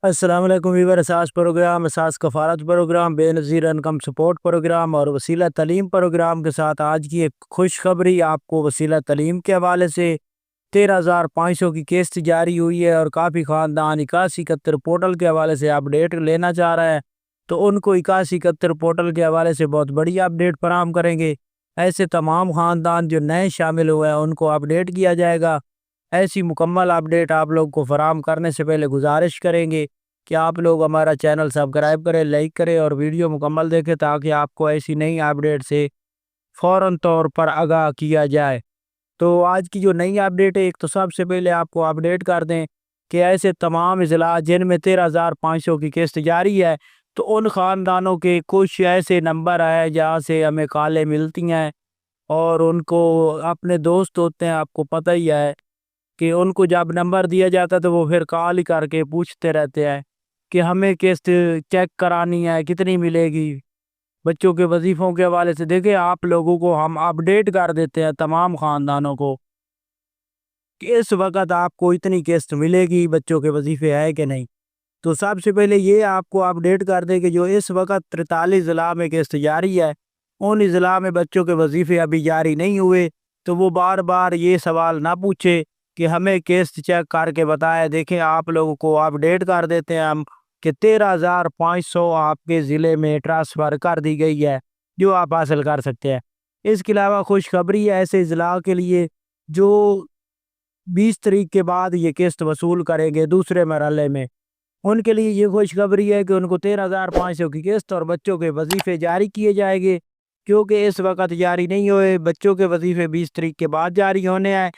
السلام علیکم ویور، اساس پروگرام، اساس کفالت پروگرام، بے نظیر انکم سپورٹ پروگرام اور وسیلہ تعلیم پروگرام کے ساتھ آج کی ایک خوشخبری آپ کو وسیلہ تعلیم کے حوالے سے 13,500 کی قسط جاری ہوئی ہے اور کافی خاندان 8171 پورٹل کے حوالے سے اپڈیٹ لینا چاہ رہا ہے تو ان کو 8171 پورٹل کے حوالے سے بہت بڑی اپڈیٹ فراہم کریں گے۔ ایسے تمام خاندان جو نئے شامل ہوئے ہیں ان کو اپڈیٹ کیا جائے گا۔ ایسی مکمل اپڈیٹ آپ لوگ کو فراہم کرنے سے پہلے گزارش کریں گے کہ آپ لوگ ہمارا چینل سبسکرائب کریں، لائک کریں اور ویڈیو مکمل دیکھیں تاکہ آپ کو ایسی نئی اپڈیٹ سے فوراً طور پر آگاہ کیا جائے۔ تو آج کی جو نئی اپڈیٹ ہے، ایک تو سب سے پہلے آپ کو اپڈیٹ کر دیں کہ ایسے تمام اضلاع جن میں 13,500 کی قسط جاری ہے تو ان خاندانوں کے کچھ ایسے نمبر ہیں جہاں سے ہمیں کالیں ملتی ہیں اور ان کو اپنے دوست ہوتے ہیں، آپ کو پتہ ہی ہے کہ ان کو جب نمبر دیا جاتا ہے تو وہ پھر کال کر کے پوچھتے رہتے ہیں کہ ہمیں قسط چیک کرانی ہے، کتنی ملے گی۔ بچوں کے وظیفوں کے حوالے سے دیکھیں، آپ لوگوں کو ہم اپڈیٹ کر دیتے ہیں تمام خاندانوں کو کہ اس وقت آپ کو اتنی قسط ملے گی، بچوں کے وظیفے ہے کہ نہیں۔ تو سب سے پہلے یہ آپ کو اپڈیٹ کر دیں کہ جو اس وقت 43 ضلع میں قسط جاری ہے، ان اضلاع میں بچوں کے وظیفے ابھی جاری نہیں ہوئے تو وہ بار بار یہ سوال نہ پوچھے کہ ہمیں قسط چیک کر کے بتائیں۔ دیکھیں، آپ لوگوں کو اپڈیٹ کر دیتے ہیں ہم کہ 13,500 آپ کے ضلع میں ٹرانسفر کر دی گئی ہے جو آپ حاصل کر سکتے ہیں۔ اس کے علاوہ خوشخبری ہے ایسے اضلاع کے لیے جو 20 تاریخ کے بعد یہ قسط وصول کریں گے دوسرے مرحلے میں، ان کے لیے یہ خوشخبری ہے کہ ان کو 13,500 کی قسط اور بچوں کے وظیفے جاری کیے جائیں گے، کیونکہ اس وقت جاری نہیں ہوئے۔ بچوں کے وظیفے 20 تاریخ کے بعد جاری ہونے ہیں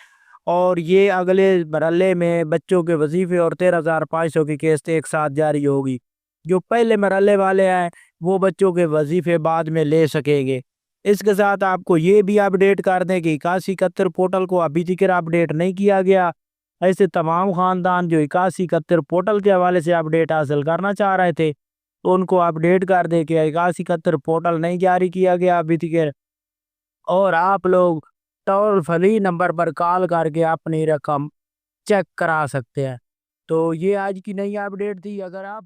اور یہ اگلے مرحلے میں بچوں کے وظیفے اور 13,500 کی قسط ایک ساتھ جاری ہوگی۔ جو پہلے مرحلے والے ہیں وہ بچوں کے وظیفے بعد میں لے سکیں گے۔ اس کے ساتھ آپ کو یہ بھی اپڈیٹ کر دیں کہ 8171 پورٹل کو ابھی تک اپڈیٹ نہیں کیا گیا۔ ایسے تمام خاندان جو 8171 پورٹل کے حوالے سے اپڈیٹ حاصل کرنا چاہ رہے تھے تو ان کو اپڈیٹ کر دیں کہ 8171 پورٹل نہیں جاری کیا گیا ابھی تک، اور آپ لوگ ٹول فری نمبر پر کال کر کے اپنی رقم چیک کرا سکتے ہیں۔ تو یہ آج کی نئی اپڈیٹ تھی۔ اگر آپ